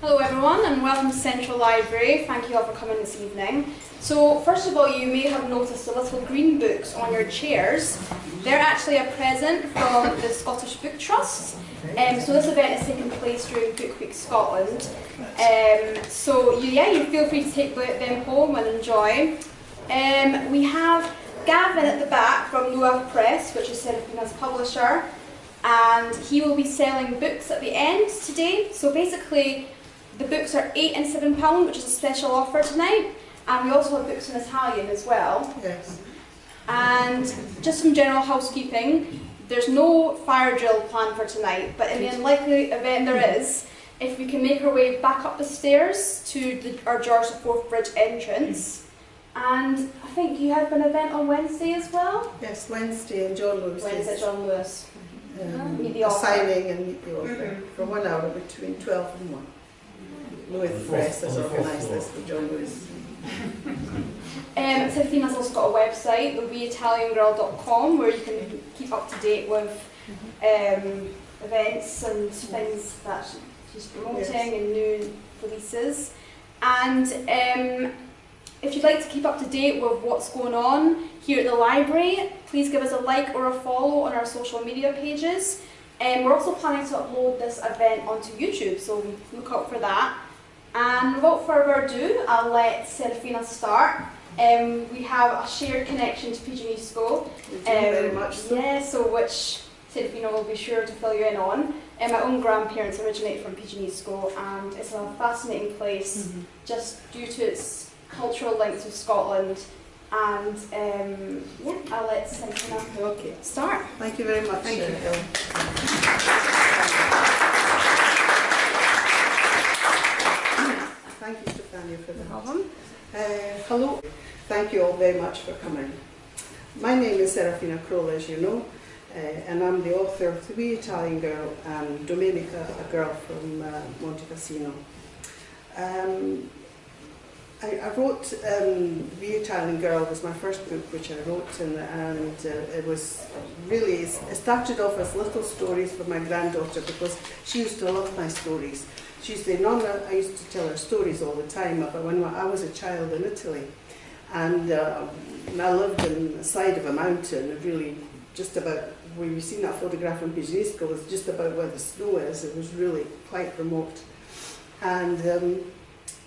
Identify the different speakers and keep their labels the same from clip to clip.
Speaker 1: Hello everyone and welcome to Central Library. Thank you all for coming this evening. So first of all, you may have noticed the little green books on your chairs. They're actually a present from the Scottish Book Trust. So this event is taking place during Book Week Scotland. So you feel free to take them home and enjoy. We have Gavin at the back from Loaf Press, which is Serafina's publisher, and he will be selling books at the end today. So basically, the books are £8 and £7, which is a special offer tonight, and we also have books in Italian as well.
Speaker 2: Yes.
Speaker 1: And just some general housekeeping, there's no fire drill planned for tonight, but in the unlikely event there is, if we can make our way back up the stairs to our George IV Bridge entrance. And I think you have an event on Wednesday as well?
Speaker 2: Yes, Wednesday in John Lewis.
Speaker 1: Wednesday at John Lewis. Meet the
Speaker 2: a
Speaker 1: author.
Speaker 2: signing and meet the author for 1 hour between 12 and 1. Lewis Press has organised this for John Lewis.
Speaker 1: Serafina's also got a website, theweitaliangirl.com, where you can keep up to date with events and things that she's promoting and new releases. And if you'd like to keep up to date with what's going on here at the library, please give us a like or a follow on our social media pages. We're also planning to upload this event onto YouTube, so look out for that. And without further ado, I'll let Serafina start. We have a shared connection to Picinisco.
Speaker 2: Very much so.
Speaker 1: Yeah, so which Serafina will be sure to fill you in on. My own grandparents originate from Picinisco, and it's a fascinating place just due to its cultural links with Scotland. And I'll let Serafina start.
Speaker 2: Thank you very much.
Speaker 3: Thank you.
Speaker 2: Thank you, Stefania, for the problem. Hello. Thank you all very much for coming. My name is Serafina Crolla, as you know, and I'm the author of The Wee Italian Girl and Domenica, a girl from Monte Cassino. I wrote The Wee Italian Girl was my first book which I wrote, and it was really, it started off as little stories for my granddaughter because she used to love my stories. She used to say, Nonna, I used to tell her stories all the time about when I was a child in Italy, and I lived in the side of a mountain, really just about where you've seen that photograph in Picinisco, it was just about where the snow is. It was really quite remote. And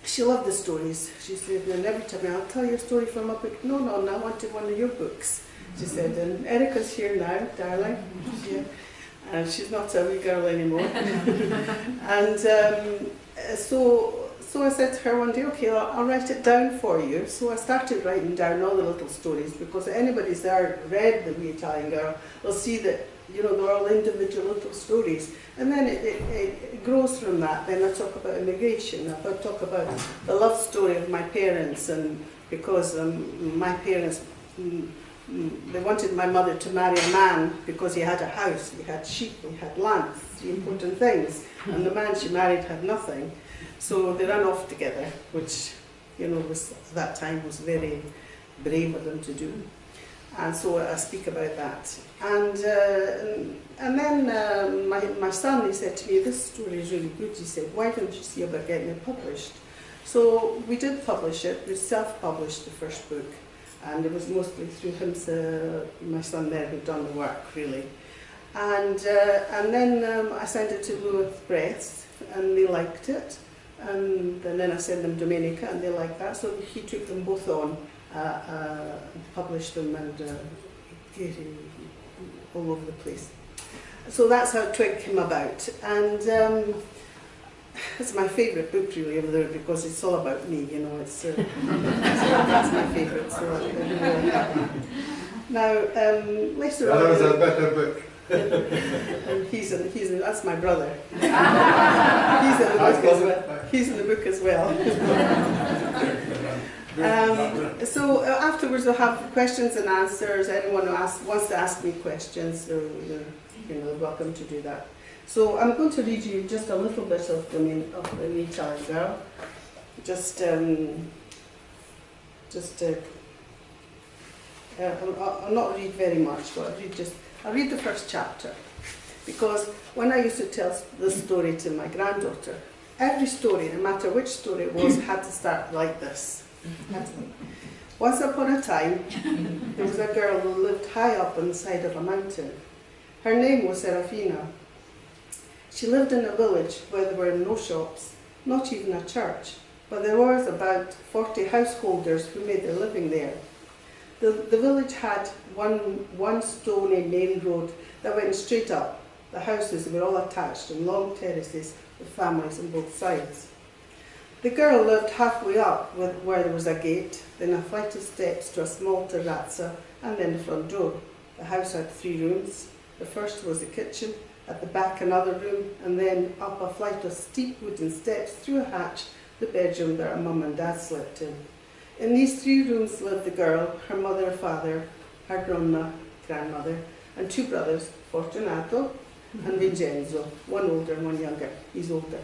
Speaker 2: she loved the stories. She said, and every time I'll tell you a story from a book. No, I wanted one of your books. She said, and Erica's here now, darling. Yeah. And she's not a wee girl anymore. And so I said to her one day, okay, I'll write it down for you. So I started writing down all the little stories, because anybody's there read The Wee Italian Girl will see that, you know, they're all individual little stories. And then it grows from that. Then I talk about immigration. I talk about the love story of my parents, and because my parents, they wanted my mother to marry a man because he had a house, he had sheep, he had land, three important things. And the man she married had nothing. So they ran off together, which, you know, was, at that time was very brave of them to do. And so I speak about that. And then my son, he said to me, this story is really good. He said, why don't you see about getting it published? So we did publish it. We self-published the first book. And it was mostly through him, my son there, who'd done the work, really. And then I sent it to Loaf Press, and they liked it. And then I sent them Domenica, and they liked that. So he took them both on, published them, and all over the place. So that's how Twig came about. And it's my favourite book, really, over there, because it's all about me, you know. It's so that's my favourite. So now, later on.
Speaker 3: That was a better book.
Speaker 2: And that's my brother. He's in the book as well. So afterwards we'll have questions and answers. Anyone who wants to ask me questions, you're welcome to do that. So I'm going to read you just a little bit of the wee Italian girl. I'll not read very much, but I'll read the first chapter. Because when I used to tell this story to my granddaughter, every story, no matter which story it was, had to start like this. Once upon a time, there was a girl who lived high up on the side of a mountain. Her name was Serafina. She lived in a village where there were no shops, not even a church, but there was about 40 householders who made their living there. The village had one stony main road that went straight up. The houses were all attached in long terraces with families on both sides. The girl lived halfway up where there was a gate, then a flight of steps to a small terrazza, and then the front door. The house had 3 rooms. The first was the kitchen, at the back another room, and then up a flight of steep wooden steps through a hatch, the bedroom that her mum and dad slept in. In these 3 rooms lived the girl, her mother, father, her grandmother, and 2 brothers, Fortunato and Vincenzo, one older and one younger. He's older.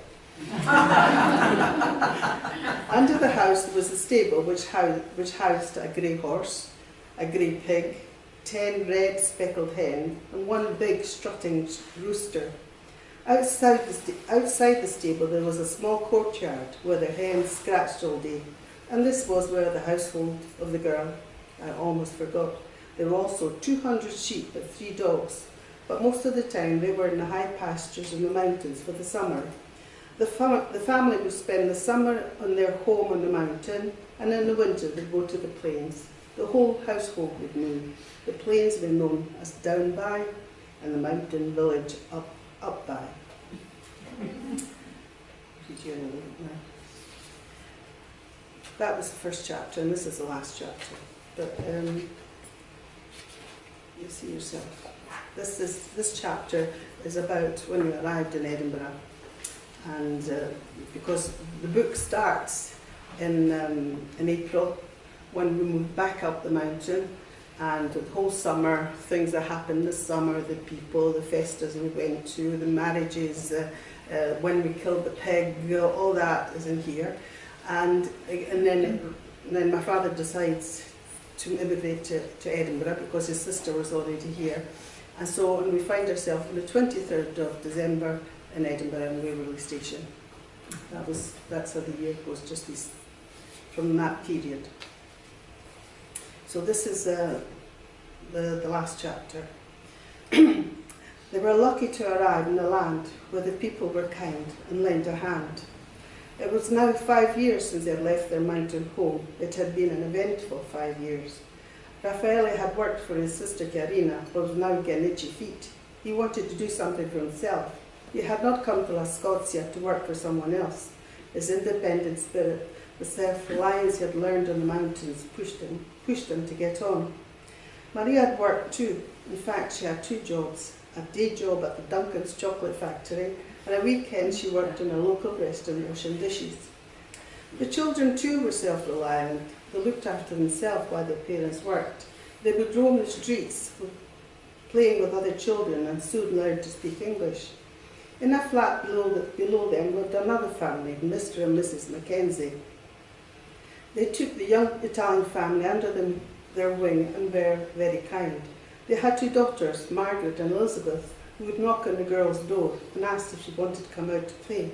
Speaker 2: Under the house there was a stable which housed a grey horse, a grey pig, 10 red speckled hens, and 1 big strutting rooster. Outside the stable there was a small courtyard where the hens scratched all day, and this was where the household of the girl, I almost forgot. There were also 200 sheep and 3 dogs, but most of the time they were in the high pastures in the mountains for the summer. The family would spend the summer on their home on the mountain, and in the winter they'd go to the plains. The whole household would move. The plains were known as down by, and the mountain village up by. That was the first chapter, and this is the last chapter. But you see yourself. This chapter is about when we arrived in Edinburgh, and because the book starts in April, when we moved back up the mountain, and the whole summer, things that happened this summer, the people, the festas we went to, the marriages, when we killed the pig, all that is in here. And then my father decides to immigrate to Edinburgh because his sister was already here. And so we find ourselves on the 23rd of December in Edinburgh in Waverley Station. That's how the year goes, just from that period. So this is the last chapter. They were lucky to arrive in a land where the people were kind and lent a hand. It was now 5 years since they had left their mountain home. It had been an eventful 5 years. Raffaele had worked for his sister Chiarina, but was now getting itchy feet. He wanted to do something for himself. He had not come to La Scozia to work for someone else. His independent spirit, the self-reliance he had learned on the mountains, pushed him to get on. Maria had worked too. In fact, she had 2 jobs, a day job at the Duncan's chocolate factory, and a weekend she worked in a local restaurant washing dishes. The children too were self-reliant. They looked after themselves while their parents worked. They would roam the streets, playing with other children, and soon learned to speak English. In a flat below them lived another family, Mr. and Mrs. Mackenzie. They took the young Italian family under their wing and were very kind. They had 2 daughters, Margaret and Elizabeth, who would knock on the girl's door and ask if she wanted to come out to play.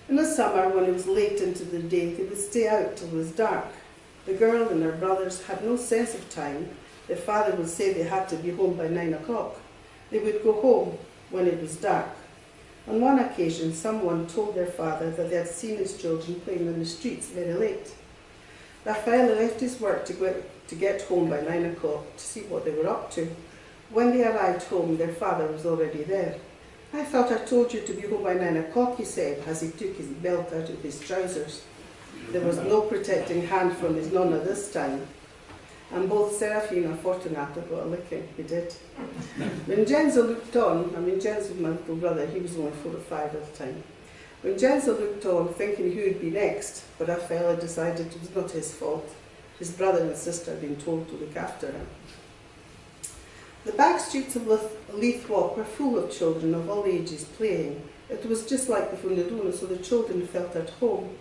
Speaker 2: In the summer, when it was late into the day, they would stay out till it was dark. The girl and her brothers had no sense of time. Their father would say they had to be home by 9 o'clock. They would go home when it was dark. On one occasion, someone told their father that they had seen his children playing in the streets very late. Raffaele left his work to get home by 9 o'clock to see what they were up to. When they arrived home, their father was already there. "I thought I told you to be home by 9 o'clock, he said, as he took his belt out of his trousers. There was no protecting hand from his nonna this time. and both Serafina and Fortunato got a licking. We did. When Genzo looked on, Genzo was my little brother, he was only 4 or 5 at the time. When Genzo looked on, thinking who would be next, but Raffaele decided it was not his fault. His brother and sister had been told to look after him. The back streets of Leith Walk were full of children of all ages playing. It was just like the Frosinone, so the children felt at home.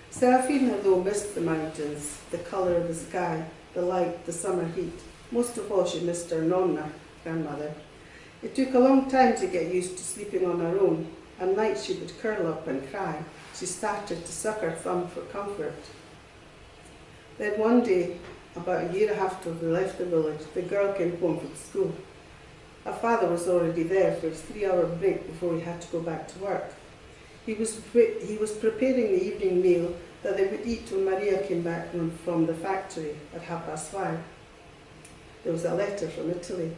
Speaker 2: Serafina, though, missed the mountains, the colour of the sky, the light, the summer heat. Most of all, she missed her nonna, grandmother. It took a long time to get used to sleeping on her own. At night she would curl up and cry. She started to suck her thumb for comfort. Then one day, about a year after we left the village, the girl came home from school. Her father was already there for his 3-hour break before he had to go back to work. He was preparing the evening meal that they would eat when Maria came back from the factory at 5:30. There was a letter from Italy.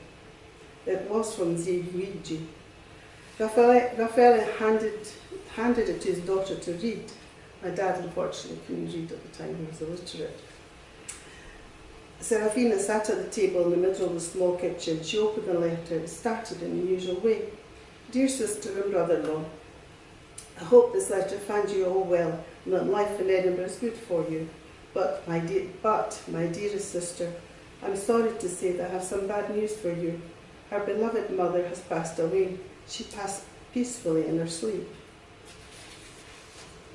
Speaker 2: It was from Luigi. Raffaele handed it to his daughter to read. My dad unfortunately couldn't read at the time, he was illiterate. Serafina sat at the table in the middle of the small kitchen. She opened the letter. It started in the usual way. Dear sister and brother-in-law, I hope this letter finds you all well and that life in Edinburgh is good for you. But my dearest sister, I'm sorry to say that I have some bad news for you. Her beloved mother has passed away. She passed peacefully in her sleep.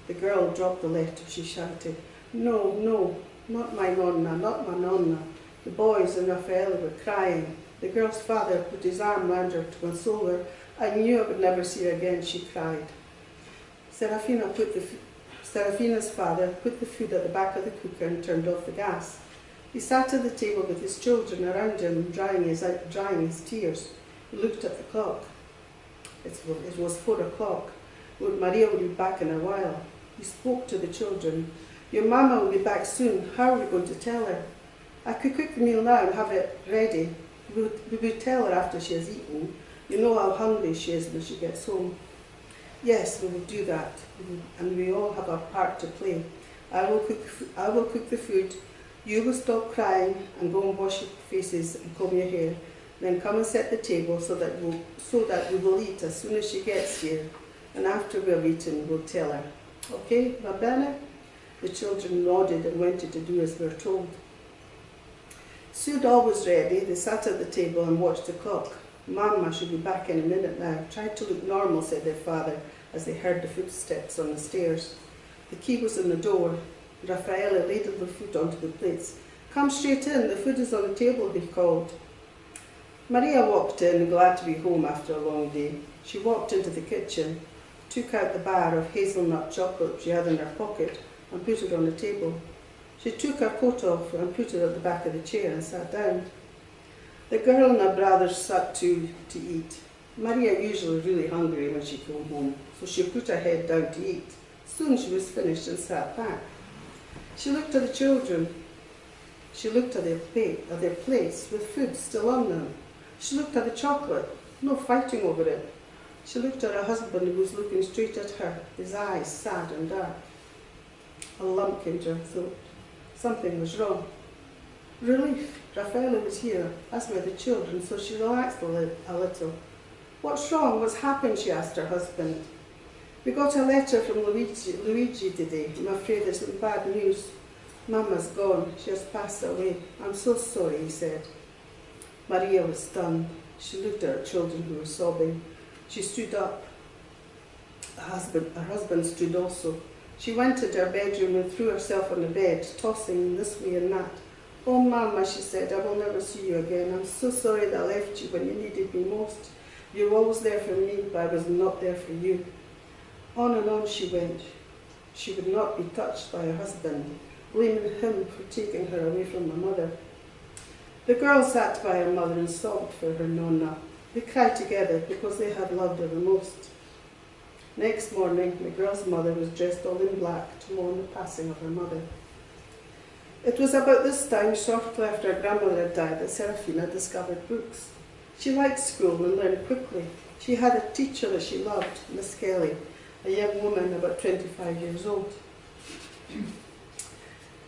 Speaker 2: The girl dropped the letter. She shouted, No, no, not my nonna, not my nonna. The boys and Raffaele were crying. The girl's father put his arm round her to console her. I knew I would never see her again, she cried. Serafina's father put the food at the back of the cooker and turned off the gas. He sat at the table with his children around him, drying his tears. He looked at the clock. It was 4 o'clock. Maria would be back in a while. He spoke to the children. Your mama will be back soon. How are we going to tell her? I could cook the meal now and have it ready. We would tell her after she has eaten. You know how hungry she is when she gets home. Yes, we will do that. And we all have our part to play. I will cook the food. You will stop crying and go and wash your faces and comb your hair. Then come and set the table so that we will eat as soon as she gets here. And after we have eaten, we'll tell her. Okay, va bene? The children nodded and went to do as they were told. Soon all was ready. They sat at the table and watched the clock. Mamma should be back in a minute now. Try to look normal, said their father, as they heard the footsteps on the stairs. The key was in the door. Raffaele ladled the food onto the plates. Come straight in, the food is on the table, he called. Maria walked in, glad to be home after a long day. She walked into the kitchen, took out the bar of hazelnut chocolate she had in her pocket and put it on the table. She took her coat off and put it at the back of the chair and sat down. The girl and her brothers sat to eat. Maria usually really hungry when she came home, so she put her head down to eat. Soon she was finished and sat back. She looked at the children. She looked at their plates with food still on them. She looked at the chocolate, no fighting over it. She looked at her husband who was looking straight at her, his eyes sad and dark. A lump came to her throat. Something was wrong. Relief. Raffaele was here, as were the children, so she relaxed a little. What's wrong? What's happened? She asked her husband. We got a letter from Luigi today. I'm afraid there's some bad news. Mamma's gone. She has passed away. I'm so sorry, he said. Maria was stunned. She looked at her children who were sobbing. She stood up. Her husband stood also. She went into her bedroom and threw herself on the bed, tossing this way and that. Oh, Mamma, she said, I will never see you again. I'm so sorry that I left you when you needed me most. You were always there for me, but I was not there for you. On and on she went. She would not be touched by her husband, blaming him for taking her away from her mother. The girl sat by her mother and sobbed for her nonna. They cried together because they had loved her the most. Next morning, the girl's mother was dressed all in black to mourn the passing of her mother. It was about this time, shortly after her grandmother had died, that Serafina discovered books. She liked school and learned quickly. She had a teacher that she loved, Miss Kelly, a young woman about 25 years old.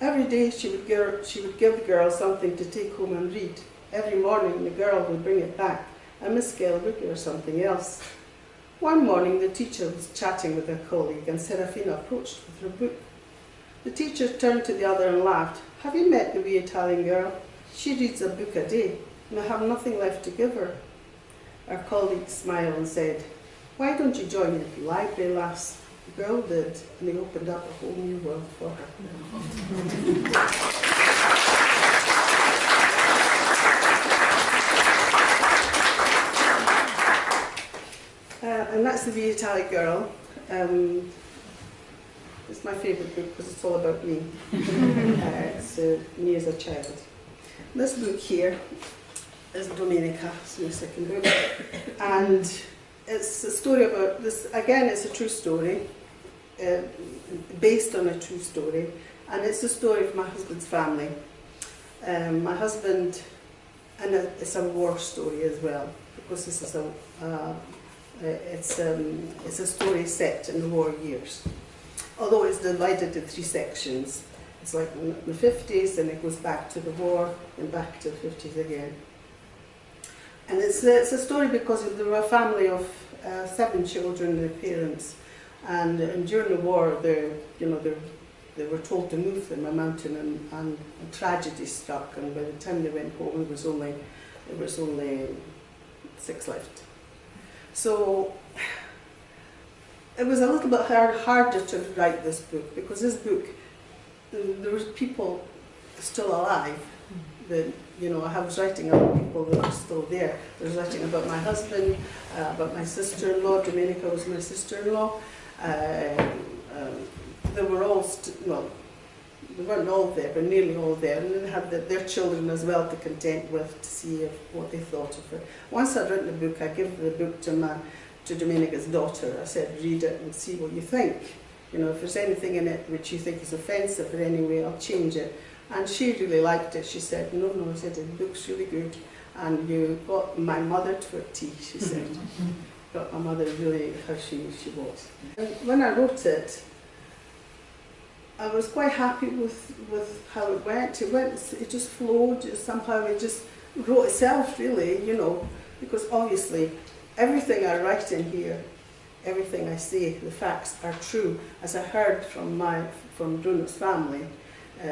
Speaker 2: Every day she would give the girl something to take home and read. Every morning the girl would bring it back, a Miss Gale book or something else. One morning the teacher was chatting with her colleague and Serafina approached with her book. The teacher turned to the other and laughed. "Have you met the wee Italian girl? She reads a book a day, and I have nothing left to give her." Her colleague smiled and said, "Why don't you join the library, lass?" The girl did, and they opened up a whole new world for her. And that's The Wee Italian Girl. It's my favourite book because it's all about me. It's me as a child. This book here is Domenica, it's my second book. And it's a story about this, again, it's a true story, based on a true story. And it's a story of my husband's family. My husband, and it's a war story as well, because this is it's a story set in the war years. Although it's divided into 3 sections. It's like in the 50s, and it goes back to the war, and back to the 50s again. And it's a story because there were a family of 7 children, their parents, and during the war, they were told to move them a mountain, and tragedy struck, and by the time they went home, it was only 6 left. So it was a little bit harder to write this book, because this book, there was people still alive. That, I was writing about people that are still there. I was writing about my husband, about my sister-in-law. Domenica was my sister-in-law. They were all, they weren't all there, but nearly all there. And then had their children as well to contend with, to see what they thought of her. Once I'd written the book, I gave the book to Domenica's daughter. I said, read it and see what you think. If there's anything in it which you think is offensive in any way, I'll change it. And she really liked it. She said, no, I said, the book's really good. And you got my mother to a T, she said. Got my mother really how she was. And when I wrote it, I was quite happy with how it went. It just flowed, somehow it just wrote itself, really, because obviously everything I write in here, everything I say, the facts are true. As I heard from Bruno's family,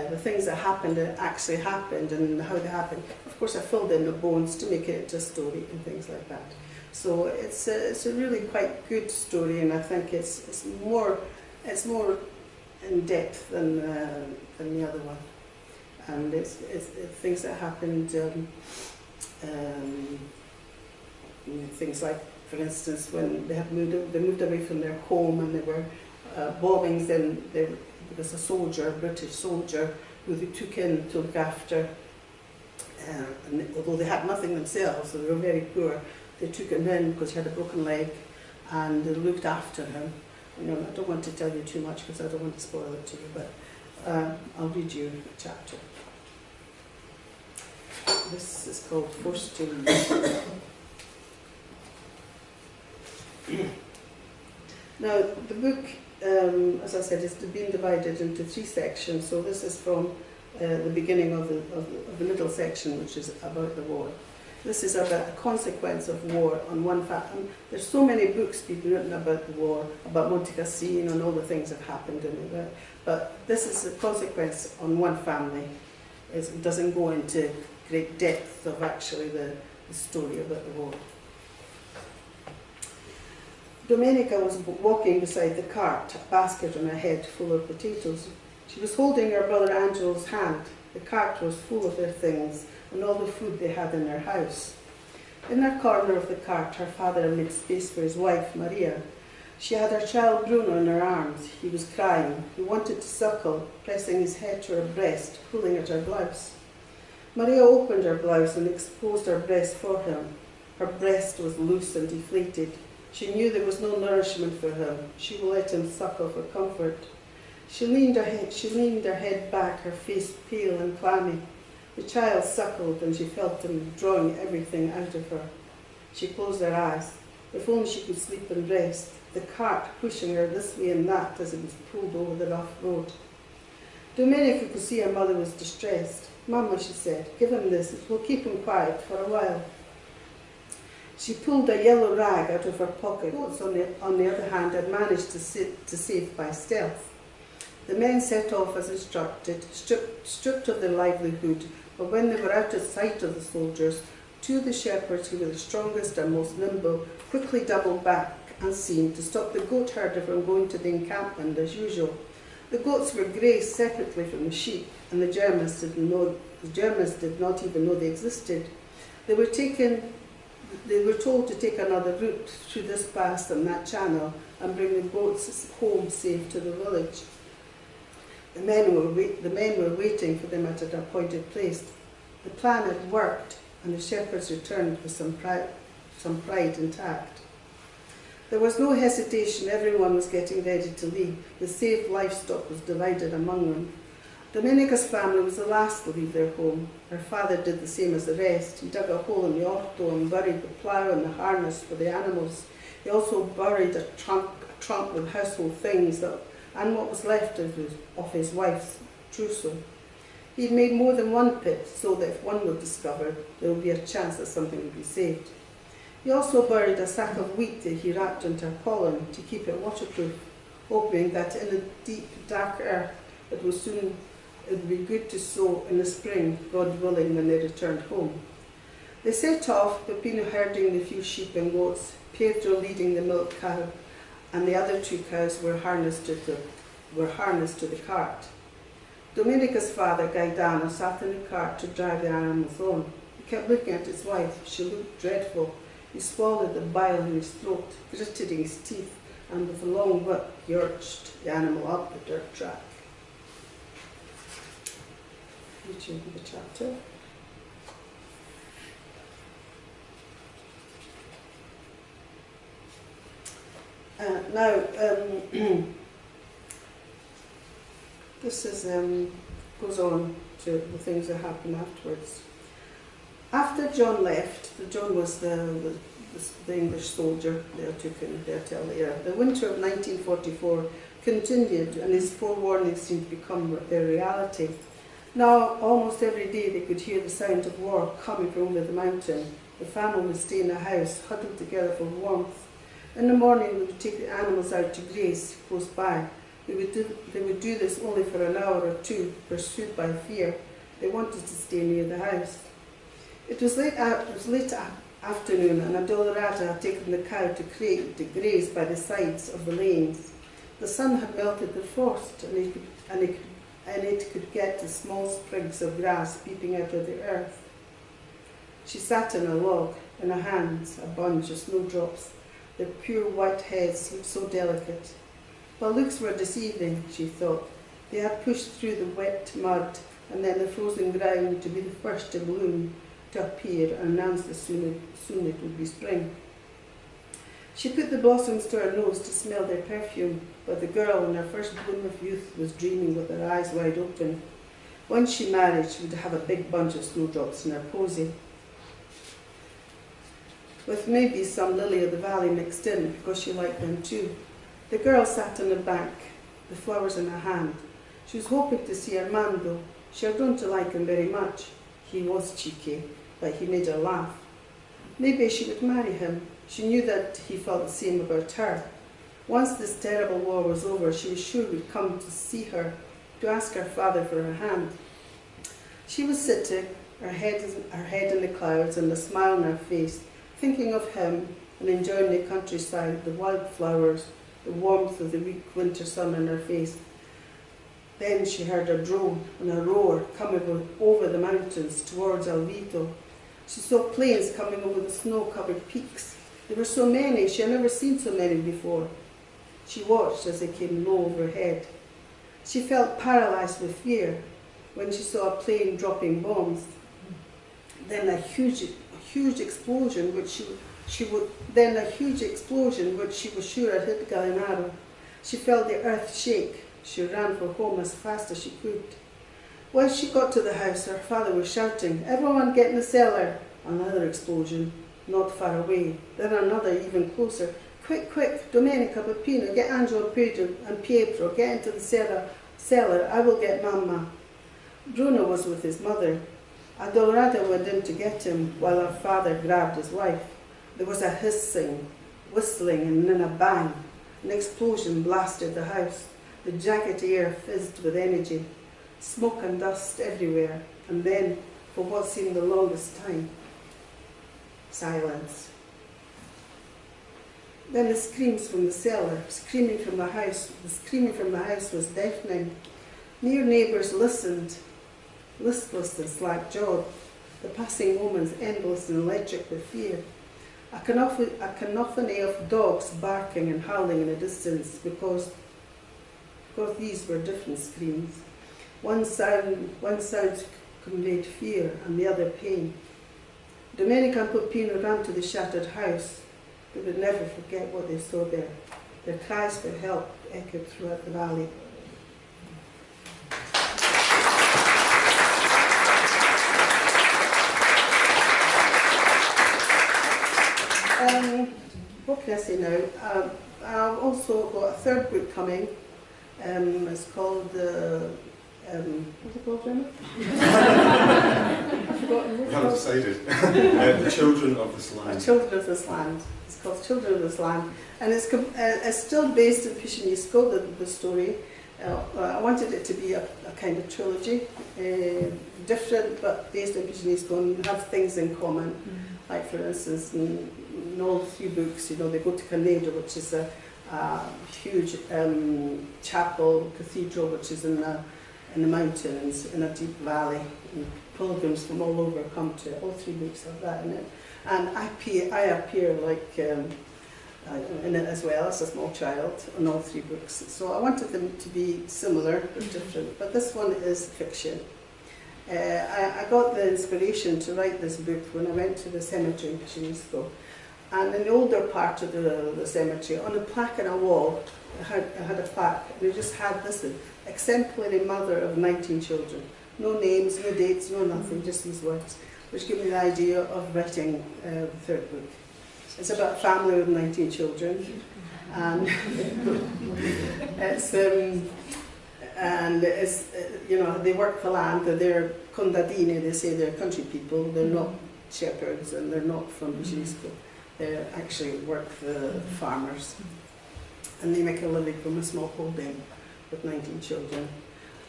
Speaker 2: the things that happened actually happened, and how they happened. Of course, I filled in the bones to make it into a story and things like that. So it's a really quite good story, and I think it's more in depth than the other one. And it's things that happened. Things like, for instance, when they moved away from their home, and there were bombings, and there was a British soldier, who they took in to look after. And although they had nothing themselves, they were very poor, they took him in because he had a broken leg, and they looked after him. I don't want to tell you too much because I don't want to spoil it to you, but I'll read you a chapter. This is called Forced to Read. Now, the book, as I said, is being divided into 3 sections. So this is from the beginning of the middle section, which is about the war. This is about a consequence of war on one family. There's so many books being written about the war, about Monte Cassino and all the things that happened in it. But this is a consequence on one family. It doesn't go into great depth of actually the story about the war. Domenica was walking beside the cart, a basket on her head full of potatoes. She was holding her brother Angelo's hand. The cart was full of their things and all the food they had in their house. In the corner of the cart, her father made space for his wife, Maria. She had her child Bruno in her arms. He was crying. He wanted to suckle, pressing his head to her breast, pulling at her blouse. Maria opened her blouse and exposed her breast for him. Her breast was loose and deflated. She knew there was no nourishment for him. She would let him suckle for comfort. She leaned her head back, her face pale and clammy. The child suckled, and she felt him drawing everything out of her. She closed her eyes. If only she could sleep and rest, the cart pushing her this way and that as it was pulled over the rough road. Domenica could see her mother was distressed. "Mamma," she said, "give him this. It will keep him quiet for a while." She pulled a yellow rag out of her pocket. Goats, on the other hand, had managed to save by stealth. The men set off as instructed, stripped of their livelihood, but when they were out of sight of the soldiers, two of the shepherds, who were the strongest and most nimble, quickly doubled back unseen to stop the goat herder from going to the encampment as usual. The goats were grazed separately from the sheep, and the Germans did not even know they existed. They were told to take another route through this pass and that channel and bring the goats home safe to the village. The men were waiting for them at an appointed place. The plan had worked, and the shepherds returned with some pride intact. There was no hesitation. Everyone was getting ready to leave. The saved livestock was divided among them. Domenica's family was the last to leave their home. Her father did the same as the rest. He dug a hole in the orto and buried the plough and the harness for the animals. He also buried a trunk with household things and what was left of his wife's trousseau. He had made more than one pit so that if one were discovered, there would be a chance that something would be saved. He also buried a sack of wheat that he wrapped in tarpaulin to keep it waterproof, hoping that in the deep, dark earth it would be good to sow in the spring, God willing, when they returned home. They set off, Peppino herding the few sheep and goats, Pietro leading the milk cow, and the other two cows were harnessed to the cart. Domenica's father, Gaetano, sat in the cart to drive the animals on. He kept looking at his wife. She looked dreadful. He swallowed the bile in his throat, gritted his teeth, and with a long whip he urged the animal up the dirt track. Future of the chapter. This goes on to the things that happen afterwards. After John left, John was the English soldier they took in there till later. The winter of 1944 continued, and his forewarnings seemed to become their reality. Now, almost every day they could hear the sound of war coming from over the mountain. The family would stay in the house, huddled together for warmth. In the morning, we would take the animals out to graze close by. They would do this only for an hour or two, pursued by fear. They wanted to stay near the house. It was late afternoon, and Adolorata had taken the cow to graze by the sides of the lanes. The sun had melted the frost, and it could get the small sprigs of grass peeping out of the earth. She sat on a log, in her hands a bunch of snowdrops. Their pure white heads looked so delicate. But looks were deceiving, she thought. They had pushed through the wet mud and then the frozen ground to be the first to bloom, to appear and announce that soon it would be spring. She put the blossoms to her nose to smell their perfume, but the girl in her first bloom of youth was dreaming with her eyes wide open. Once she married, she would have a big bunch of snowdrops in her posy, with maybe some lily of the valley mixed in, because she liked them too. The girl sat on the bank, the flowers in her hand. She was hoping to see Armando. She had grown to like him very much. He was cheeky, but he made her laugh. Maybe she would marry him. She knew that he felt the same about her. Once this terrible war was over, she was sure he would come to see her, to ask her father for her hand. She was sitting, her head in the clouds and a smile on her face, thinking of him and enjoying the countryside, the wildflowers, the warmth of the weak winter sun in her face. Then she heard a drone and a roar coming over the mountains towards Alvito. She saw planes coming over the snow-covered peaks. There were so many, she had never seen so many before. She watched as they came low overhead. She felt paralyzed with fear when she saw a plane dropping bombs. Then a huge explosion, which she was sure had hit Gallinaro. She felt the earth shake. She ran for home as fast as she could. When she got to the house, her father was shouting, "Everyone get in the cellar!" Another explosion, not far away. Then another, even closer. "Quick, quick, Domenica, Peppino, get Angelo and Pietro, get into the cellar. Cellar, I will get Mamma. Bruno was with his mother. Adorada went in to get him while her father grabbed his wife. There was a hissing, whistling, and then a bang. An explosion blasted the house. The jagged air fizzed with energy. Smoke and dust everywhere. And then, for what seemed the longest time, silence. Then the screams from the cellar, screaming from the house. The screaming from the house was deafening. Near neighbours listened, listless and slack-jawed, the passing moments endless and electric with fear. A cacophony of dogs barking and howling in the distance because these were different screams. One sound conveyed fear and the other pain. Domenica and Peppino ran to the shattered house. They would never forget what they saw there. Their cries for help echoed throughout the valley. What can I say now? I've also got a third book coming. It's called what's it called, Gemma? I've forgotten.
Speaker 3: I haven't decided. The Children of this Land.
Speaker 2: The Children of this Land. It's called Children of this Land, and it's still based in Picinisco. The story. I wanted it to be a kind of trilogy, different but based in Picinisco and have things in common. Like for instance, in all three books, they go to Canedo, which is a huge chapel, cathedral, which is in the mountains, in a deep valley. And pilgrims from all over come to it. All three books have that in it. And I appear like in it as well as a small child in all three books. So I wanted them to be similar but different. But this one is fiction. I got the inspiration to write this book when I went to the cemetery in Picinisco. And in the older part of the cemetery, on a plaque on a wall, I had a plaque, and it just had this, exemplary mother of 19 children. No names, no dates, no nothing, just these words, which give me the idea of writing the third book. It's about a family with 19 children, and it's they work the land. They're contadini. They say they're country people. They're not shepherds, and they're not from Picinisco. They actually work the farmers, and they make a living from a small holding with 19 children.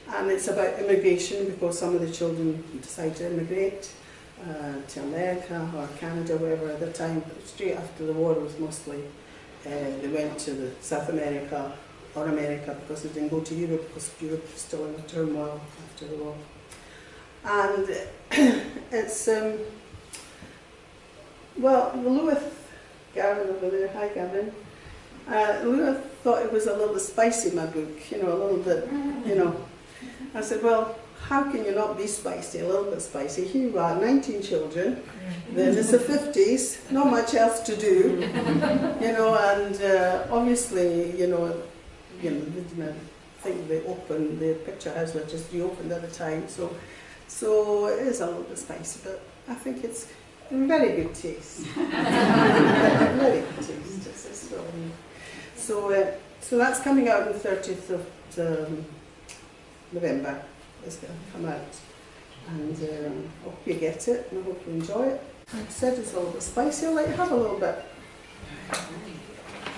Speaker 2: And it's about immigration because some of the children decide to immigrate to America or Canada, wherever at the time. But straight after the war, it was mostly they went to South America or America because they didn't go to Europe because Europe was still in turmoil after the war. And it's Louis, Gavin over there, hi Gavin. Louis thought it was a little spicy, my book, a little bit, I said, well, how can you not be spicy, a little bit spicy? Here you are, 19 children, then it's the 50s, not much else to do, and obviously, they didn't think the picture house was just reopened at the time, so it is a little bit spicy, but I think it's in very good taste. Very good taste. So that's coming out on the 30th of November. It's going to come out, and I hope you get it, and I hope you enjoy it. Like I said, it's a little bit spicy. I'll let you have a little bit.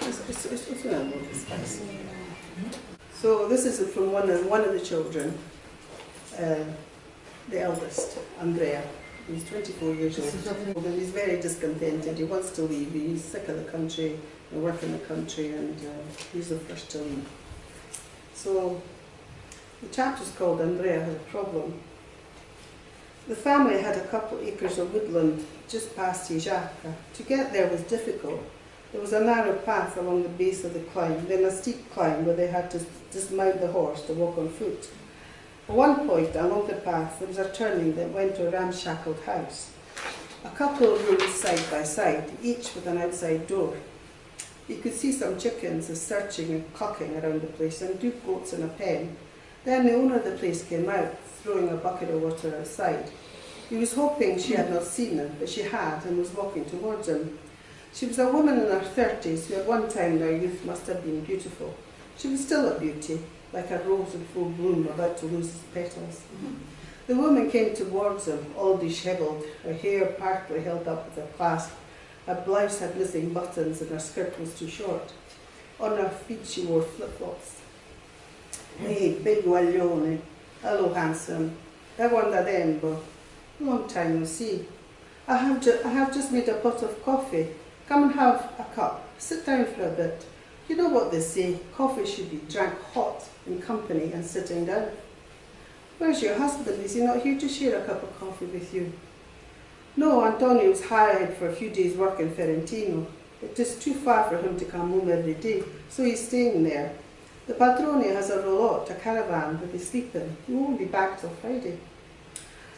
Speaker 2: It's a little bit spicy. So this is from one of the children, the eldest, Andrea. He's 24 years old, and he's very discontented. He wants to leave. He's sick of the country and work in the country, and he's the first to leave. So the chapter's called Andrea Has a Problem. The family had a couple of acres of woodland just past Ijaca. To get there was difficult. There was a narrow path along the base of the climb, then a steep climb where they had to dismount the horse to walk on foot. At one point along the path there was a turning that went to a ramshackled house. A couple of rooms side by side, each with an outside door. You could see some chickens searching and clucking around the place, and 2 goats in a pen. Then the owner of the place came out, throwing a bucket of water outside. He was hoping she had not seen him, but she had, and was walking towards him. She was a woman in her 30s, who at one time in her youth must have been beautiful. She was still a beauty, like a rose in full bloom about to lose its petals. The woman came towards him, all dishevelled, her hair partly held up with a clasp. Her blouse had missing buttons and her skirt was too short. On her feet she wore flip-flops. Hey, big guaglione. Hello, handsome. I wonder at Edinburgh. Long time no see. I have just made a pot of coffee. Come and have a cup. Sit down for a bit. You know what they say, coffee should be drank hot, in company and sitting down. Where's your husband? Is he not here to share a cup of coffee with you? No, Antonio's hired for a few days' work in Ferentino. It is too far for him to come home every day, so he's staying there. The padrone has a roulotte, a caravan, where they sleep in. He won't be back till Friday.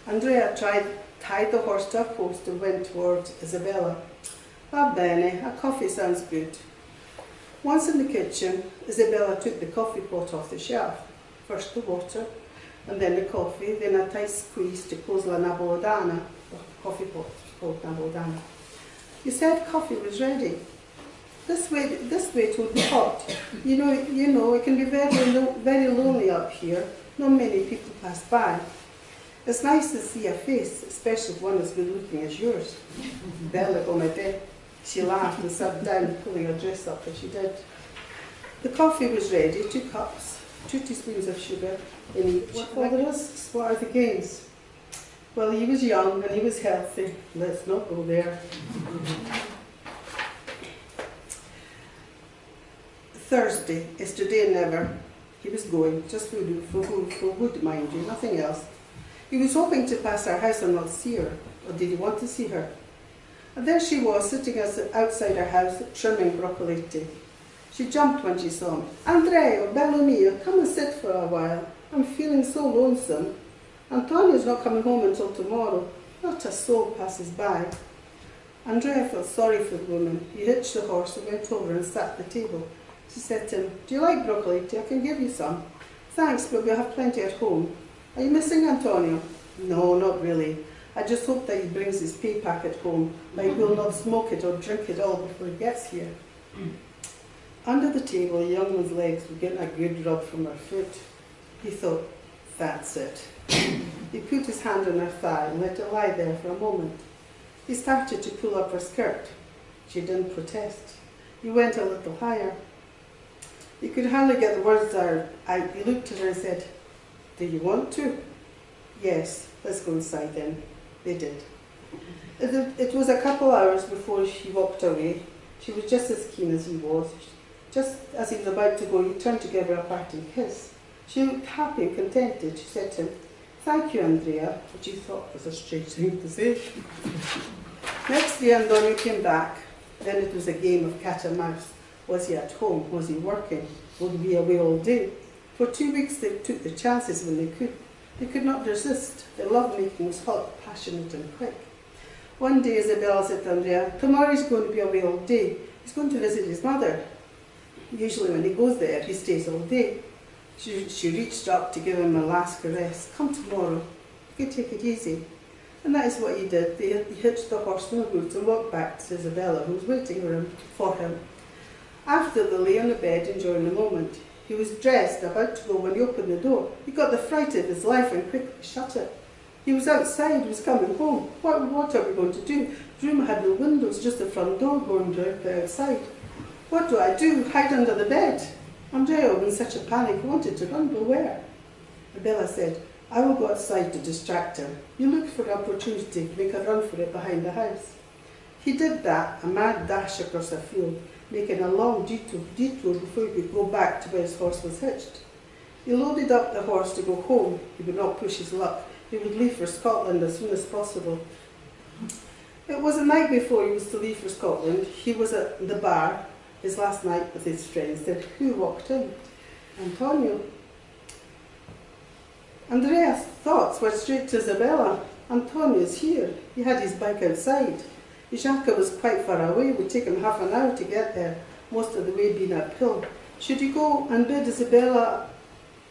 Speaker 2: Andrea tied the horse to a post and went towards Isabella. Va bene, a coffee sounds good. Once in the kitchen, Isabella took the coffee pot off the shelf. First the water, and then the coffee, then a tight squeeze to close la napolitana. The coffee pot was called napolitana. You said coffee was ready. This way it will be hot. You know, it can be very lonely up here. Not many people pass by. It's nice to see a face, especially one as good looking as yours. Bella come te. She laughed and sat down, pulling her dress up as she did. The coffee was ready, 2 cups, 2 teaspoons of sugar in each. What are the gains? Well, he was young and he was healthy. Let's not go there. Thursday is today and never. He was going, just for wood, mind you, nothing else. He was hoping to pass her house and not see her, or did he want to see her? And there she was, sitting outside her house, trimming broccoletti. She jumped when she saw him. Andrea, bello mio, come and sit for a while. I'm feeling so lonesome. Antonio's not coming home until tomorrow. Not a soul passes by. Andrea felt sorry for the woman. He hitched the horse and went over and sat at the table. She said to him, do you like broccoletti? I can give you some. Thanks, but we'll have plenty at home. Are you missing Antonio? No, not really. I just hope that he brings his pay packet home, but he will not smoke it or drink it all before he gets here. Under the table, the young one's legs were getting a good rub from her foot. He thought, that's it. He put his hand on her thigh and let it lie there for a moment. He started to pull up her skirt. She didn't protest. He went a little higher. He could hardly get the words out. He looked at her and said, do you want to? Yes, let's go inside then. They did. It was a couple hours before she walked away. She was just as keen as he was. Just as he was about to go, he turned to give her a parting kiss. She looked happy and contented. She said to him, thank you, Andrea, which he thought was a strange thing to say. Next day, Antonio came back. Then it was a game of cat and mouse. Was he at home? Was he working? Would he be away all day? For 2 weeks they took the chances when they could. They could not resist. Their love-making was hot, passionate and quick. One day Isabella said to Andrea, tomorrow he's going to be away all day. He's going to visit his mother. Usually when he goes there, he stays all day. She reached up to give him a last caress. Come tomorrow. You can take it easy. And that is what he did. He hitched the horse from the woods and walked back to Isabella, who was waiting for him. After they lay on the bed enjoying the moment. He was dressed, about to go when he opened the door. He got the fright of his life and quickly shut it. He was outside, he was coming home. What are we going to do? The room had no windows, just the front door going directly outside. What do I do? Hide under the bed? Andrea was in such a panic, he wanted to run, but where? Bella said, I will go outside to distract him. You look for an opportunity to make a run for it behind the house. He did that, a mad dash across a field, making a long detour before he could go back to where his horse was hitched. He loaded up the horse to go home. He would not push his luck. He would leave for Scotland as soon as possible. It was the night before he was to leave for Scotland. He was at the bar, his last night with his friends. Then who walked in? Antonio. Andrea's thoughts were straight to Isabella. Antonio's here. He had his bike outside. Jacques was quite far away. It would take him half an hour to get there, most of the way being uphill. Should he go and bid Isabella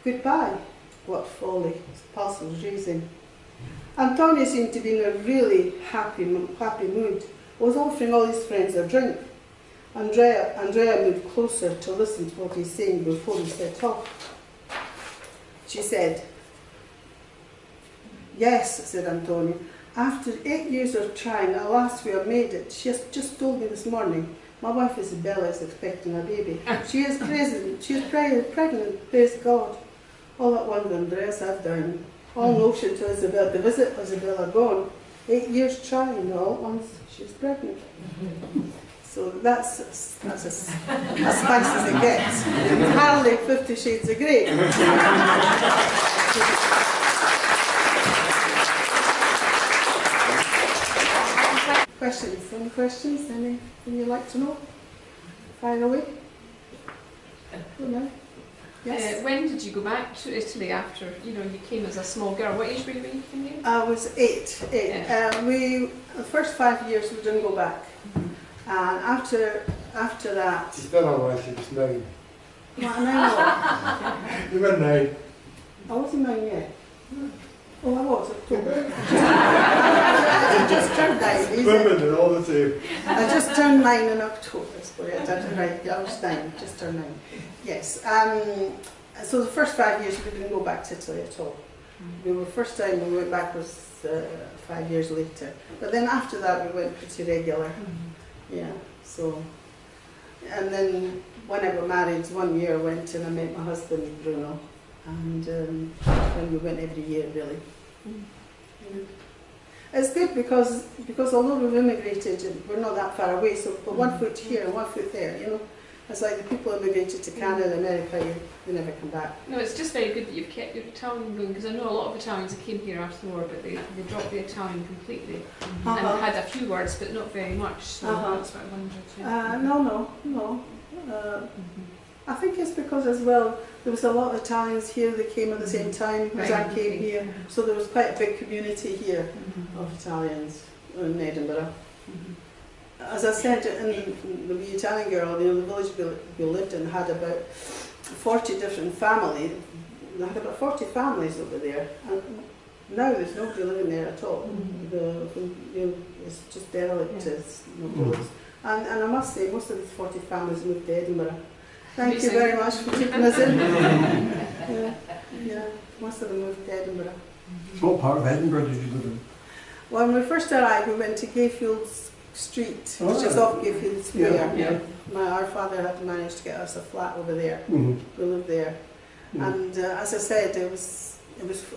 Speaker 2: goodbye? What folly. His pulse was raising. Antonio seemed to be in a really happy mood. Was offering all his friends a drink. Andrea moved closer to listen to what he's saying before he set off. she said, "Yes," said Antonio. "After 8 years of trying, at last we have made it. She has just told me this morning. My wife Isabella is expecting a baby. She is pregnant. She is pregnant. Praise God." All at once, Andrea sat down. All notion to Isabella, the visit Isabella gone. 8 years trying, all at once she's pregnant. So that's as spicy as it gets. Hardly 50 Shades of Grey. Questions? Any questions? Anything you'd like to know? Fire away. No? Yes.
Speaker 4: When did you go back to Italy after, you came as a small girl? What age were you when you came here?
Speaker 2: I was eight.
Speaker 4: Yeah.
Speaker 2: The first 5 years we didn't go back. And after that...
Speaker 5: She's done all right, she was 9.
Speaker 2: What, 9
Speaker 5: You were 9.
Speaker 2: I wasn't 9 yet. Oh, I was, October. I just turned 9.
Speaker 5: Women are all the same.
Speaker 2: I just turned 9 in October. So I did it right. I was 9, just turned 9. Yes. So the first 5 years we didn't go back to Italy at all. The first time we went back was 5 years later. But then after that we went pretty regular. Yeah. So, and then when I got married, 1 year I went and I met my husband Bruno, and then we went every year really. Yeah. It's good because although we've immigrated, we're not that far away. So we're 1 foot here and 1 foot there. It's like the people immigrated to Canada, America, they never come back.
Speaker 4: No, it's just very good that you've kept your Italian going, because I know a lot of Italians that came here after the war, but they dropped the Italian completely and had a few words, but not very much. So that's what I wondered.
Speaker 2: No. I think it's because as well there was a lot of Italians here that came at the same time as I came here, so there was quite a big community here of Italians in Edinburgh. As I said, in the Italian girl, the village we lived in had about 40 different families. They had about 40 families over there, and now there's nobody living there at all. It's just derelict as village. And I must say, most of these 40 families moved to Edinburgh. Thank you very much for taking us in. Yeah, most of them moved to Edinburgh.
Speaker 6: So what part of Edinburgh did you live in?
Speaker 2: Well, when we first arrived, we went to Gayfields Street, which is off Gayfield Square.
Speaker 6: Yeah.
Speaker 2: Our father had managed to get us a flat over there.
Speaker 6: Mm-hmm.
Speaker 2: We lived there. And as I said, it was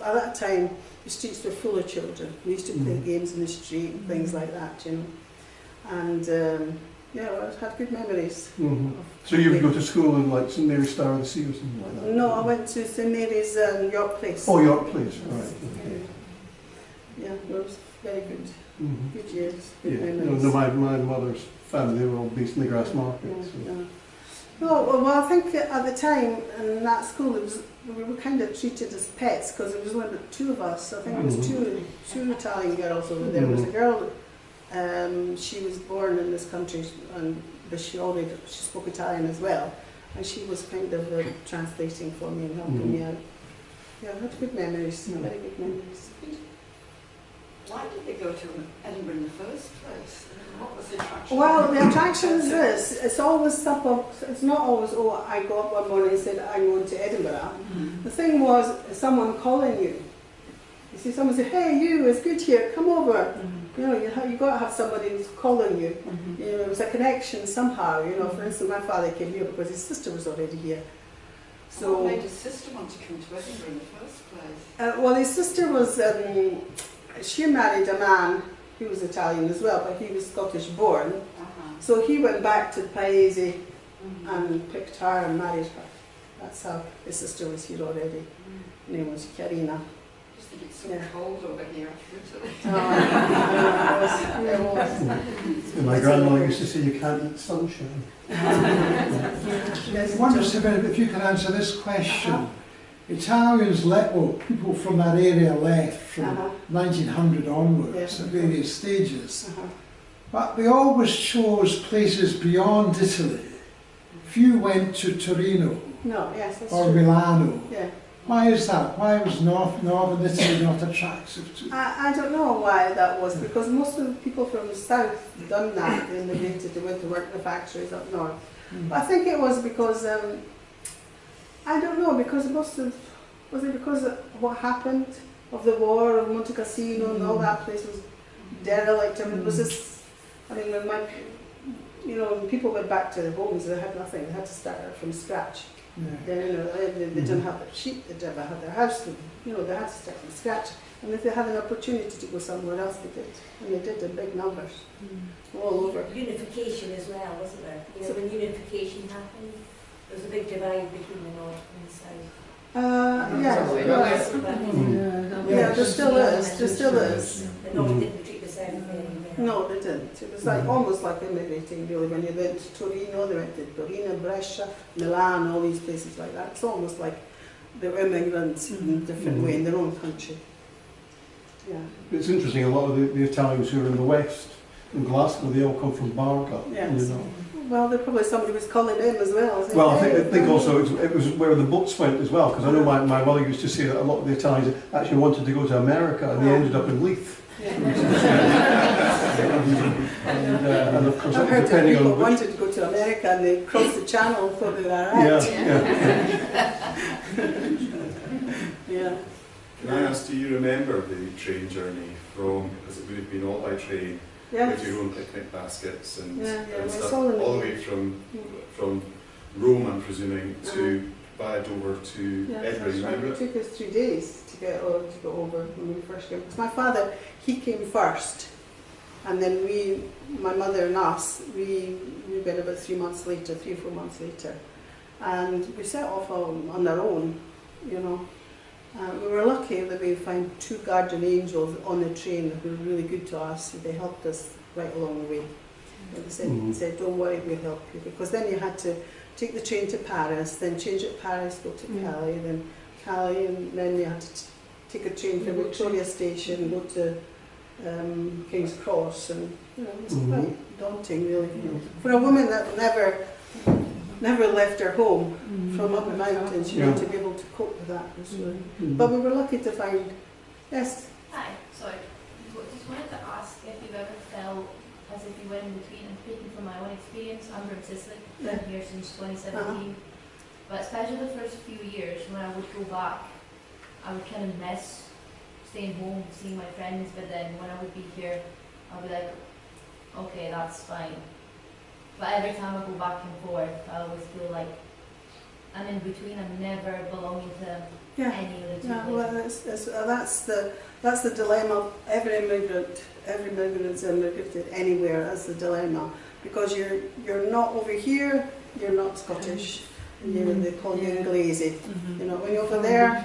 Speaker 2: at that time, the streets were full of children. We used to play games in the street and things like that, And I had good memories.
Speaker 6: So you would go to school in like St Mary's Star of the Sea or something like that?
Speaker 2: No, I went to St Mary's York Place.
Speaker 6: Oh, York Place, right. Okay.
Speaker 2: Yeah, it was very good. Good years, good
Speaker 6: Yeah.
Speaker 2: memories.
Speaker 6: No, my mother's family, they were all based in the Grass Market.
Speaker 2: Well, I think at the time in that school, we were kind of treated as pets because it was only 2 of us. I think it was two Italian girls over there. There was a girl. She was born in this country, but she spoke Italian as well, and she was kind of translating for me and helping me out. Yeah, I had good memories, very good memories.
Speaker 7: Why did they go to Edinburgh in the first place? What was the attraction?
Speaker 2: Well, the attraction is this: it's always simple. It's not always, I got up one morning and said I'm going to Edinburgh. The thing was someone calling you. You see someone say, "Hey, you, it's good here. Come over." You've got to have somebody who's calling you. It was a connection somehow. For instance, my father came here because his sister was already here. So
Speaker 7: what made his sister want to come to Edinburgh in the first place?
Speaker 2: Well, his sister was, she married a man who was Italian as well, but he was Scottish born. So he went back to Paese and picked her and married her. That's how his sister was here already. Her name was Carina.
Speaker 7: I just think it's so cold over here.
Speaker 2: It was.
Speaker 6: And my grandmother used to say you can't eat sunshine.
Speaker 8: I wonder if you can answer this question. Italians people from that area left from 1900 onwards at various stages, but they always chose places beyond Italy. Few went to Torino or Milano.
Speaker 2: Yeah.
Speaker 8: Why is that? Why was northern Italy not attractive to?
Speaker 2: I don't know why that was, because most of the people from the south done that. They immigrated, they went to work in the factories up north. But I think it was because, I don't know, because most of Was it because of what happened, of the war, of Monte Cassino, and all that place was derelict? I mean, it was just, I mean, when people went back to their homes, they had nothing. They had to start from scratch. They didn't have their sheep, they never had their house, they had to start from scratch. And if they had an opportunity to go somewhere else, they did. And they did in big numbers, all over.
Speaker 9: Unification as well, wasn't there? So when unification happened, there was a big divide between the north and the south.
Speaker 2: There still is.
Speaker 9: The north didn't treat the south very well.
Speaker 2: No, they didn't. It was like almost like immigrating, really. When you went to Torino, they went to Torino, Brescia, Milan, all these places like that. It's almost like they were immigrants in a different way in their own country. Yeah.
Speaker 6: It's interesting, a lot of the Italians who are in the West, in Glasgow, they all come from Barga.
Speaker 2: Yes.
Speaker 6: You know.
Speaker 2: Well, there probably somebody was calling in as well.
Speaker 6: Well, I think also it was where the boats went as well, because I know my mother used to say that a lot of the Italians actually wanted to go to America and they ended up in Leith. And of course,
Speaker 2: I've heard that
Speaker 6: depending
Speaker 2: people
Speaker 6: on which...
Speaker 2: wanted to go to America and they crossed the channel and thought they were alright. Yeah.
Speaker 3: Can I ask, do you remember the train journey from, because it would have been all by train, with your own picnic baskets and stuff, all the way from Rome, I'm presuming, to via Dover to Edinburgh?
Speaker 2: Right. It took us 3 days to get over when we first came. Because my father, he came first, and then my mother and us, we went about 3 or 4 months later, and we set off on our own, you know. We were lucky that we found 2 guardian angels on the train that were really good to us. They helped us right along the way. They said, don't worry, we'll help you. Because then you had to take the train to Paris, then change at Paris, go to Calais, then Calais, and then you had to take a train from Victoria Station, go to King's Cross, and it was quite daunting, really. For a woman that never left her home from up the mountains, you know, to be able to cope with that. But we were lucky to find, yes.
Speaker 10: Hi, sorry. Just wanted to ask if you've ever felt as if you were in between. I'm speaking from my own experience. I'm from Sicily. I've been here since 2017. But especially the first few years when I would go back, I would kind of miss staying home, seeing my friends. But then when I would be here, I'll be like, okay, that's fine. But every time I go back and forth, I always feel like I'm in between. I'm never belonging to any of the two places.
Speaker 2: Well, that's the dilemma. Every immigrant's immigrated anywhere. That's the dilemma, because you're not over here. You're not Scottish. They call you Inglese. You know, when you're over there,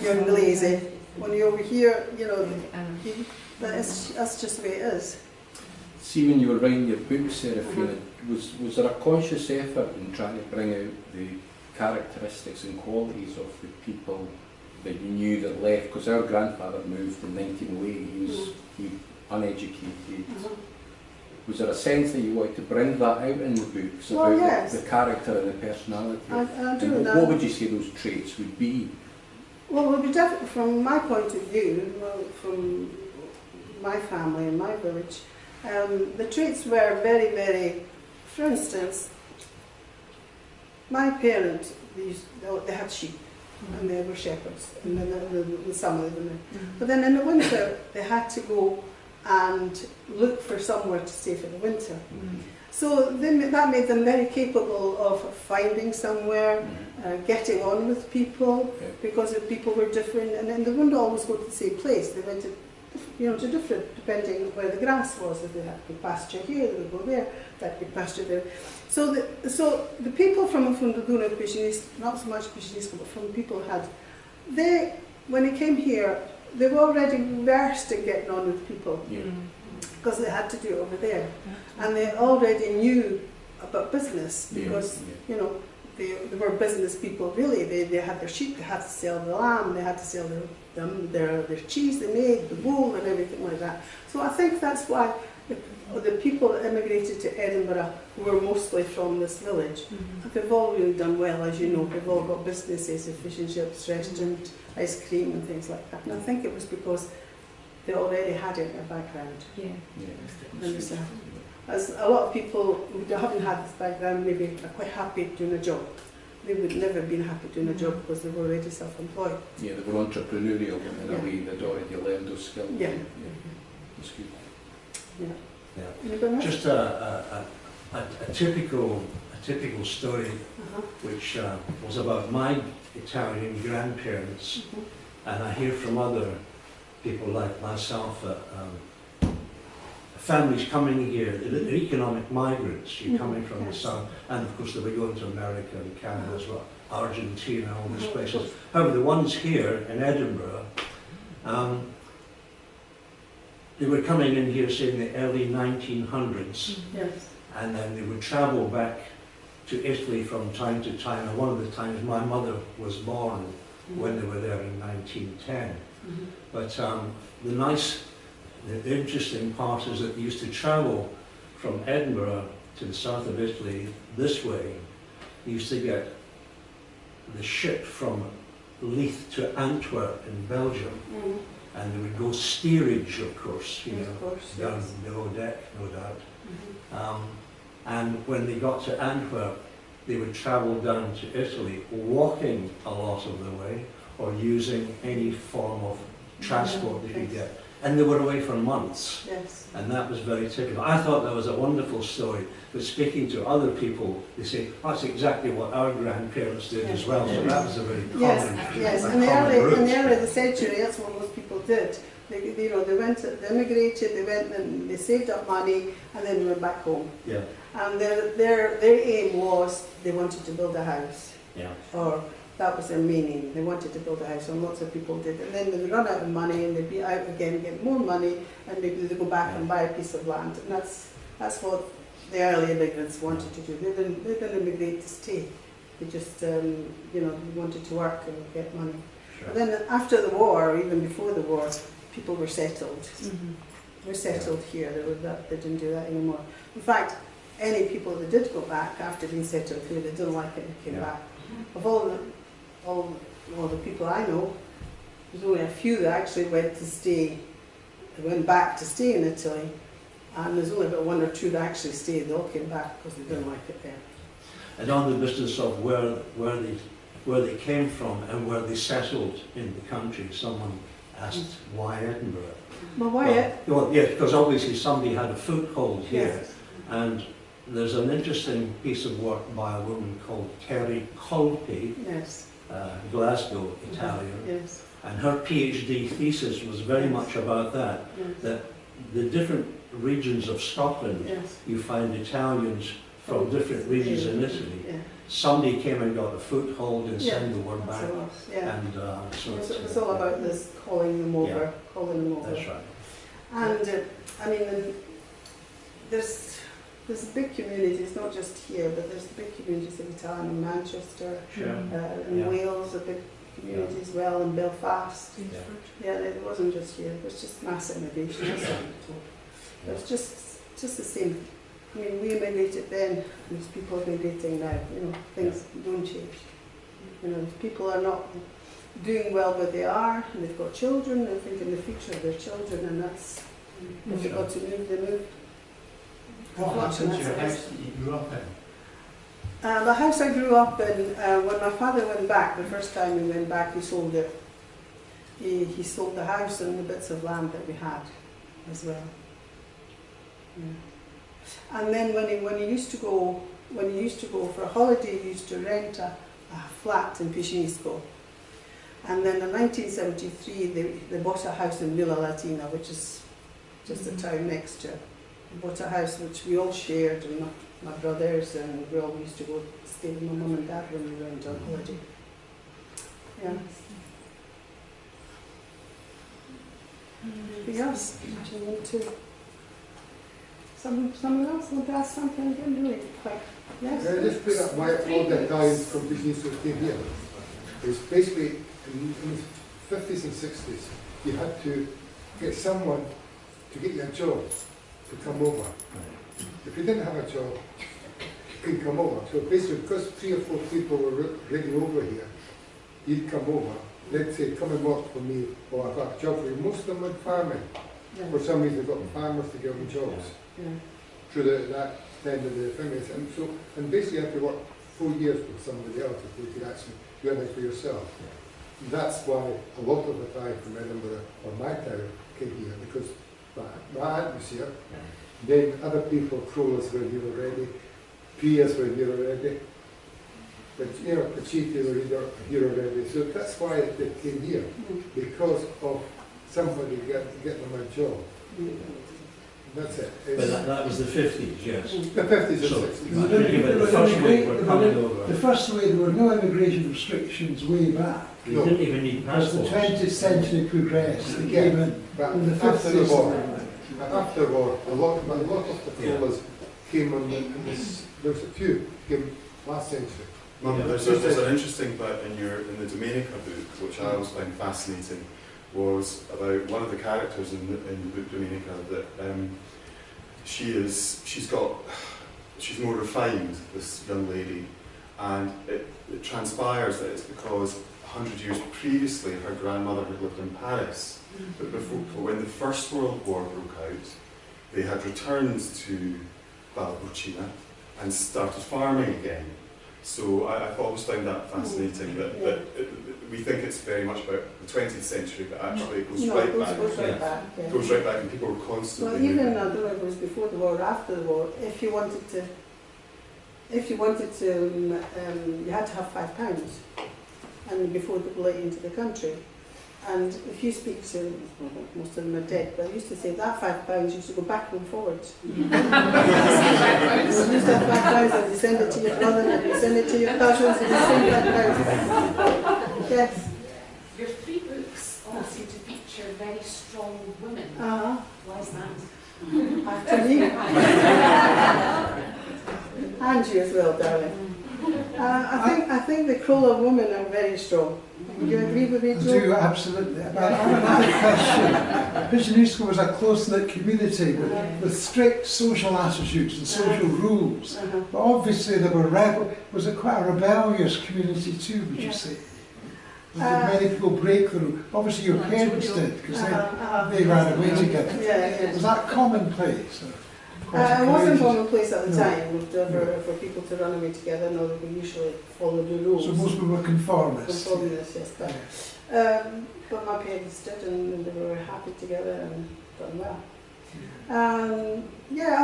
Speaker 2: you're Inglese. When you're over here, you know, that's just the way it is.
Speaker 11: See, when you were writing your book, Serafina, was there a conscious effort in trying to bring out the characteristics and qualities of the people that you knew that left? Because our grandfather moved in 1908, he was uneducated. Was there a sense that you wanted to bring that out in the books about the character and the personality?
Speaker 2: I do.
Speaker 11: What would you say those traits would be?
Speaker 2: Well, it would be definitely, from my point of view, from my family and my village, the traits were very, very, for instance, my parents, they had sheep and they were shepherds in the summer. But then in the winter they had to go and look for somewhere to stay for the winter. So that made them very capable of finding somewhere, getting on with people, because the people were different, and then they wouldn't always go to the same place. They went to different, depending on where the grass was. If they had good pasture here, they would go there. That good pasture there. So the people from Frosinone, Picinisco, not so much Picinisco, but from people when they came here, they were already versed in getting on with people, because they had to do it over there, and they already knew about business, because they were business people, really. They had their sheep, they had to sell the lamb, they had to sell their cheese they made, the wool and everything like that. So I think that's why the people that immigrated to Edinburgh, who were mostly from this village, they've all really done well, as you know. They've all got businesses, fish and chips, restaurant, ice cream and things like that. And I think it was because they already had it in their background. As a lot of people who haven't had this background maybe are quite happy doing a job. they would never have been happy doing a job because they were already self-employed.
Speaker 11: Yeah, they were entrepreneurial in a way, they'd already learned those skills.
Speaker 2: Yeah.
Speaker 11: That's good.
Speaker 2: Yeah.
Speaker 12: Just a typical story, which was about my Italian grandparents, and I hear from other people like myself, families coming here, they're economic migrants, you're coming from the south, and of course they were going to America and Canada as well, Argentina, all these places. However, the ones here in Edinburgh, they were coming in here, say, in the early 1900s, and then they would travel back to Italy from time to time. And one of the times my mother was born when they were there in 1910. But the interesting part is that they used to travel from Edinburgh to the south of Italy this way. They used to get the ship from Leith to Antwerp in Belgium. And they would go steerage, of course, down below deck, no doubt. And when they got to Antwerp, they would travel down to Italy, walking a lot of the way, or using any form of transport they could get. And they were away for months. And that was very typical. I thought that was a wonderful story, but speaking to other people, they say, that's exactly what our grandparents did as well. So that was a very common
Speaker 2: in the early of the century, that's what most people did. They immigrated, they went and they saved up money, and then they went back home. And their aim was they wanted to build a house. Or that was their main aim. They wanted to build a house, and lots of people did. And then they would run out of money, and they'd be out again, get more money, and maybe they'd go back and buy a piece of land. And that's what the early immigrants wanted to do. They didn't immigrate to stay. They just, wanted to work and get money. But then after the war, or even before the war, people were settled. They were settled here. They didn't do that anymore. In fact, any people that did go back after being settled here, they didn't like it and came back. Of all the people I know, there's only a few that actually went back to stay in Italy, and there's only about one or two that actually stayed. They all came back because they didn't like it there.
Speaker 12: And on the business of where they came from and where they settled in the country, someone asked why Edinburgh.
Speaker 2: Well, why
Speaker 12: Well, yes, because obviously somebody had a foothold here, and there's an interesting piece of work by a woman called Terry Colpi, Glasgow, Italian, and her PhD thesis was very much about that, that the different regions of Scotland, you find Italians from different regions in Italy. Somebody came and got a foothold and sent the word back. And so
Speaker 2: it's all about this calling them over.
Speaker 12: That's right.
Speaker 2: And there's big communities, not just here, but there's big communities in Italian, in Manchester, in Wales, a big community as well, in Belfast. It wasn't just here, it was just mass immigration. It's just the same. I mean, we immigrated then, and there's people immigrating now. Things don't change. If people are not doing well where they are, and they've got children, and thinking the future of their children, and that's, if they've got to move, they move.
Speaker 5: What happened to your house that you grew up in?
Speaker 2: The house I grew up in, when my father went back, the first time he went back, he sold it. He sold the house and the bits of land that we had as well. And then when he used to go for a holiday, he used to rent a flat in Picinisco. And then in 1973, they bought a house in Villa Latina, which is just a town next to it. They bought a house which we all shared, and my brothers, and we all used to go stay with my mum and dad when we went on holiday. Anything else? Someone else want to ask something again? Really quick. Yes?
Speaker 5: Can I just bring up why all the Italians from Picinisco came here? It's basically in the 50s and 60s, you had to get someone to get you a job to come over. If you didn't have a job, you couldn't come over. So basically, because 3 or 4 people were ready over here, you'd come over. They'd say, come and work for me, or I've got a job for you. Most of them went farming. For some reason, they've got farmers to give them jobs. Through that end of the thing. And basically, you have to work 4 years with somebody else if you could actually do anything for yourself. And that's why a lot of the time from Edinburgh, or my town, came here, because my aunt was here, then other people, Crollas were here already, Pias were here already, but you know, Pachiti were here already, so that's why they came here, because of somebody getting them a job. That's it.
Speaker 12: But that was the 50s, yes.
Speaker 5: The 50s and
Speaker 12: So,
Speaker 5: 60s.
Speaker 12: the first wave were coming over.
Speaker 8: The first wave, there were no immigration restrictions way back.
Speaker 12: They didn't even need
Speaker 8: As the
Speaker 12: passports.
Speaker 8: 20th century progressed, they came in.
Speaker 5: But
Speaker 8: in the
Speaker 5: after the
Speaker 8: 50s.
Speaker 5: war, after the war, a lot of the Crollas came on there was a few came last century.
Speaker 3: Mum, there's an interesting bit in the Domenica book, which I always find fascinating, was about one of the characters in the book Domenica that she's more refined, this young lady, and it transpires that it's because 100 years previously her grandmother had lived in Paris, but when the First World War broke out, they had returned to Val Comino and started farming again. So I've always found that fascinating, that we think it's very much about the 20th century, but actually it goes right back. It goes right back, and people were constantly.
Speaker 2: Well, even I don't know if it was before the war or after the war. If you wanted to, you had to have £5, and before they let you into the country. And if you speak to, most of them are dead, but I used to say that £5 used to go back and forwards. You used to have £5 and you send it to your brother and you send it to your cousins and you send £5. Yes.
Speaker 13: Your 3 books all seem to feature very strong women. Why is that?
Speaker 2: After me. And you as well, darling. I think the Crolla women are very strong. Would you agree with me, Joe?
Speaker 8: I do, absolutely. But I have another question. Picinisco was a close-knit community with strict social attitudes and social rules. But obviously there were was it quite a rebellious community too, would you say? Did many people break the rules? Obviously your parents did, because they ran away together. Was that commonplace?
Speaker 2: It wasn't commonplace at the time for people to run away together. No, they usually followed the rules.
Speaker 8: So most people were conformists.
Speaker 2: Conformists, yes. But my parents did, and they were happy together and done well. I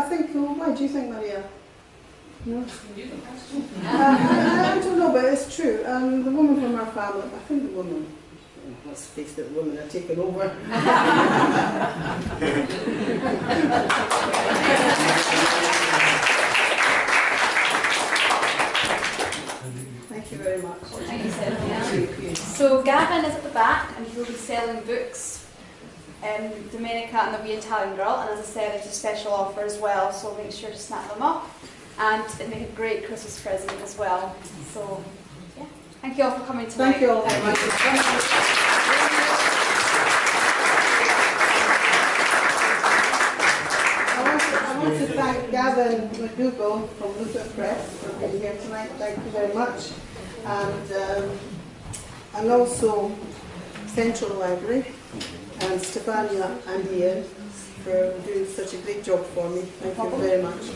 Speaker 2: think. Well, why do you think, Maria? No? I don't know, but it's true. The woman from our family, I think the woman. Let's face it, the women are taking over. Thank you very much.
Speaker 1: Thank you, Serafina. So Gavin is at the back and he will be selling books, Domenica and the Wee Italian Girl, and as I said, there's a special offer as well, so make sure to snap them up, and it make a great Christmas present as well. So yeah, thank you all for coming tonight.
Speaker 2: Thank you all very much. I want to thank Gavin McDougall from Luther Press for being here tonight. Thank you very much. And also Central Library and Stefania and Ian for doing such a great job for me. Thank you very much.